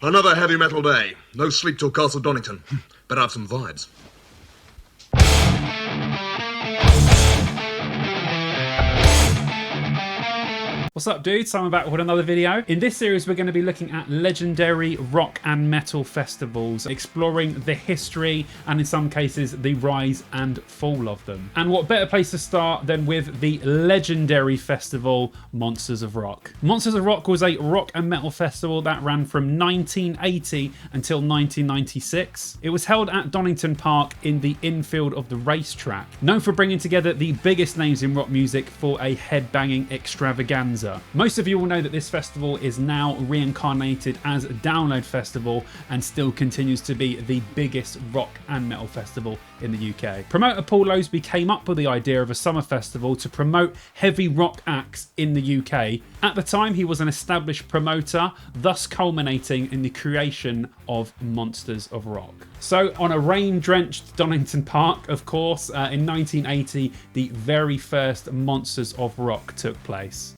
Another heavy metal day. No sleep till Castle Donington. Better have some vibes. What's up, dudes? I'm back with another video. In this series, we're going to be looking at legendary rock and metal festivals, exploring the history and in some cases the rise and fall of them. And what better place to start than with the legendary festival Monsters of Rock. Monsters of Rock was a rock and metal festival that ran from 1980 until 1996. It was held at Donington Park in the infield of the racetrack, known for bringing together the biggest names in rock music for a headbanging extravaganza. Most of you will know that this festival is now reincarnated as a Download Festival and still continues to be the biggest rock and metal festival in the UK. Promoter Paul Lowsby came up with the idea of a summer festival to promote heavy rock acts in the UK. At the time, he was an established promoter, thus culminating in the creation of Monsters of Rock. So on a rain-drenched Donington Park, of course, in 1980, the very first Monsters of Rock took place.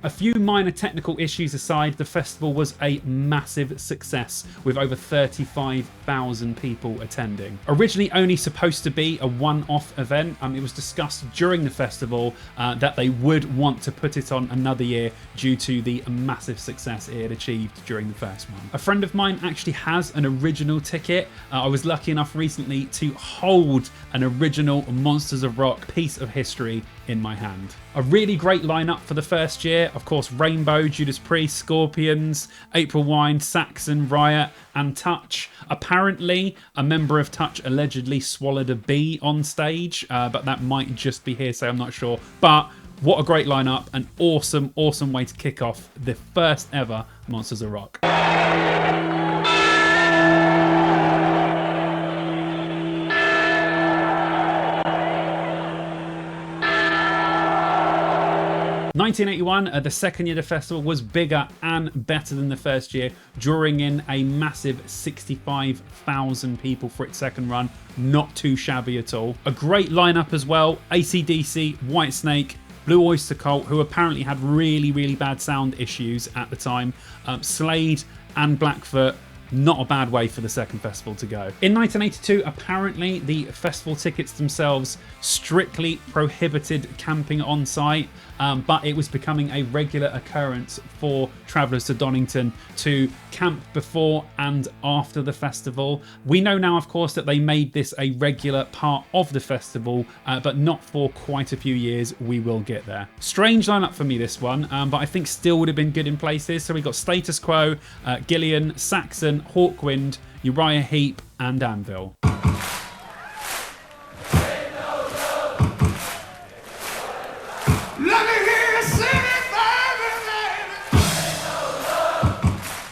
A few minor technical issues aside, the festival was a massive success with over 35,000 people attending. Originally only supposed to be a one-off event, it was discussed during the festival that they would want to put it on another year due to the massive success it had achieved during the first one. A friend of mine actually has an original ticket. I was lucky enough recently to hold an original Monsters of Rock piece of history in my hand. A really great lineup for the first year. Of course, Rainbow, Judas Priest, Scorpions, April Wine, Saxon, Riot and Touch. Apparently, a member of Touch allegedly swallowed a bee on stage, but that might just be hearsay, I'm not sure. But what a great lineup, an awesome, awesome way to kick off the first ever Monsters of Rock. 1981, the second year of the festival was bigger and better than the first year, drawing in a massive 65,000 people for its second run. Not too shabby at all. A great lineup as well. AC/DC, Whitesnake, Blue Oyster Cult, who apparently had really bad sound issues at the time, Slade and Blackfoot. Not a bad way for the second festival to go. In 1982, apparently the festival tickets themselves strictly prohibited camping on site, but it was becoming a regular occurrence for travellers to Donington to camp before and after the festival. We know now, of course, that they made this a regular part of the festival, but not for quite a few years. We will get there. Strange lineup for me, this one, but I think still would have been good in places. So we got Status Quo, Gillian, Saxon, Hawkwind, Uriah Heep and Anvil.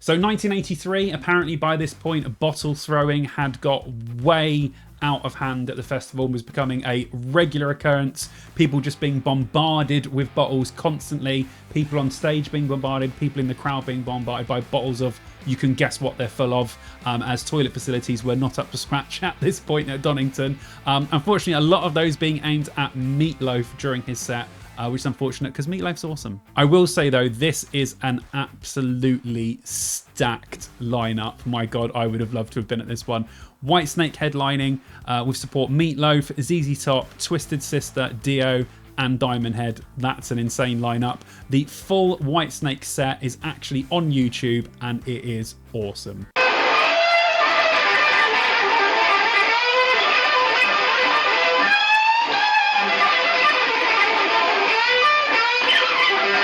So 1983, apparently by this point, bottle throwing had got way out of hand at the festival and was becoming a regular occurrence. People just being bombarded with bottles constantly. People on stage being bombarded. People in the crowd being bombarded by bottles of, you can guess what they're full of, as toilet facilities were not up to scratch at this point at Donington. Unfortunately, a lot of those being aimed at Meatloaf during his set, which is unfortunate because Meatloaf's awesome. I will say though, this is an absolutely stacked lineup. My God, I would have loved to have been at this one. Whitesnake headlining with support Meatloaf, ZZ Top, Twisted Sister, Dio and Diamond Head. That's an insane lineup. The full Whitesnake set is actually on YouTube and it is awesome.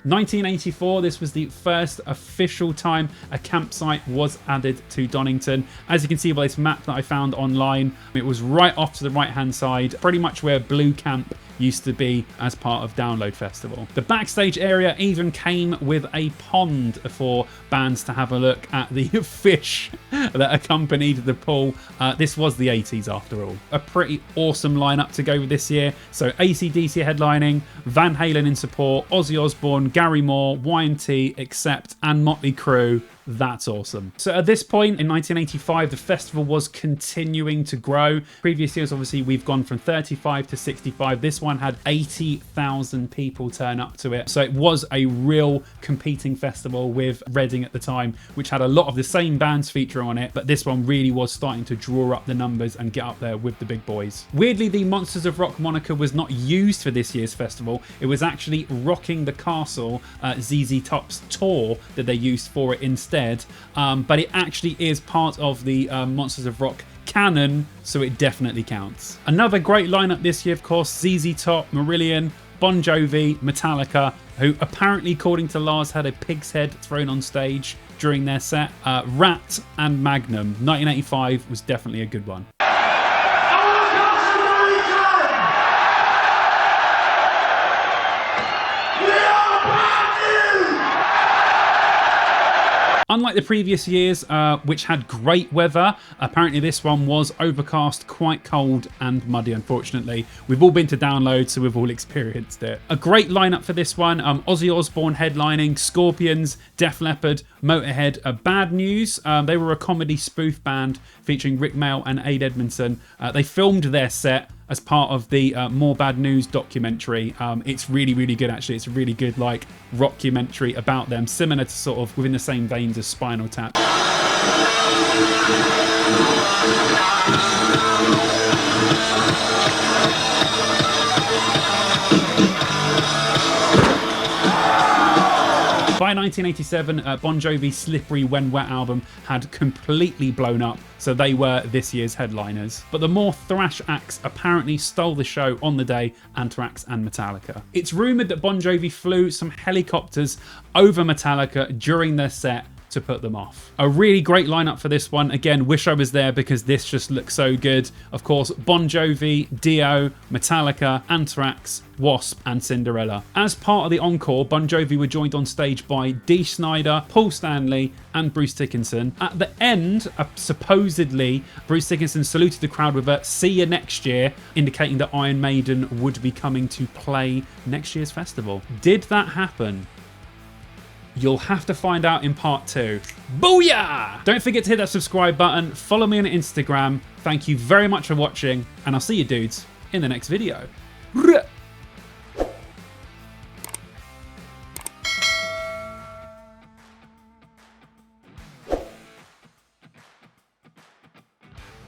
1984, this was the first official time a campsite was added to Donington. As you can see by this map that I found online, it was right off to the right hand side, pretty much where Blue Camp used to be as part of Download Festival. The backstage area even came with a pond for bands to have a look at the fish that accompanied the pool. This was the 80s after all. A pretty awesome lineup to go with this year. So AC/DC headlining, Van Halen in support, Ozzy Osbourne, Gary Moore, Y&T, Accept and Motley Crue. That's awesome. So at this point in 1985, the festival was continuing to grow. Previous years, obviously, we've gone from 35 to 65. This one had 80,000 people turn up to it. So it was a real competing festival with Reading at the time, which had a lot of the same bands featuring on it, but this one really was starting to draw up the numbers and get up there with the big boys. Weirdly, the Monsters of Rock moniker was not used for this year's festival. It was actually Rocking the Castle ZZ Top's tour that they used for it instead, but it actually is part of the Monsters of Rock canon, so it definitely counts. Another great lineup this year, of course, ZZ Top, Marillion, Bon Jovi, Metallica, who apparently, according to Lars, had a pig's head thrown on stage during their set, Rat and Magnum. 1985 was definitely a good one. Unlike the previous years, which had great weather, apparently this one was overcast, quite cold and muddy, unfortunately. We've all been to Download, so we've all experienced it. A great lineup for this one. Ozzy Osbourne headlining, Scorpions, Def Leppard, Motorhead. Bad News, they were a comedy spoof band featuring Rick Mail and Ade Edmondson. They filmed their set as part of the More Bad News documentary. It's really, really good, actually. It's a really good, like, rockumentary about them, similar to sort of within the same veins as Spinal Tap. By 1987, Bon Jovi's Slippery When Wet album had completely blown up, so they were this year's headliners. But the more thrash acts apparently stole the show on the day, Anthrax and Metallica. It's rumoured that Bon Jovi flew some helicopters over Metallica during their set to put them off. A really great lineup for this one. Again, wish I was there because this just looks so good. Of course, Bon Jovi, Dio, Metallica, Anthrax, Wasp and Cinderella. As part of the encore, Bon Jovi were joined on stage by Dee Snider, Paul Stanley and Bruce Dickinson. At the end, supposedly, Bruce Dickinson saluted the crowd with a "see you next year," indicating that Iron Maiden would be coming to play next year's festival. Did that happen? You'll have to find out in part 2. Booyah! Don't forget to hit that subscribe button, follow me on Instagram. Thank you very much for watching, and I'll see you dudes in the next video.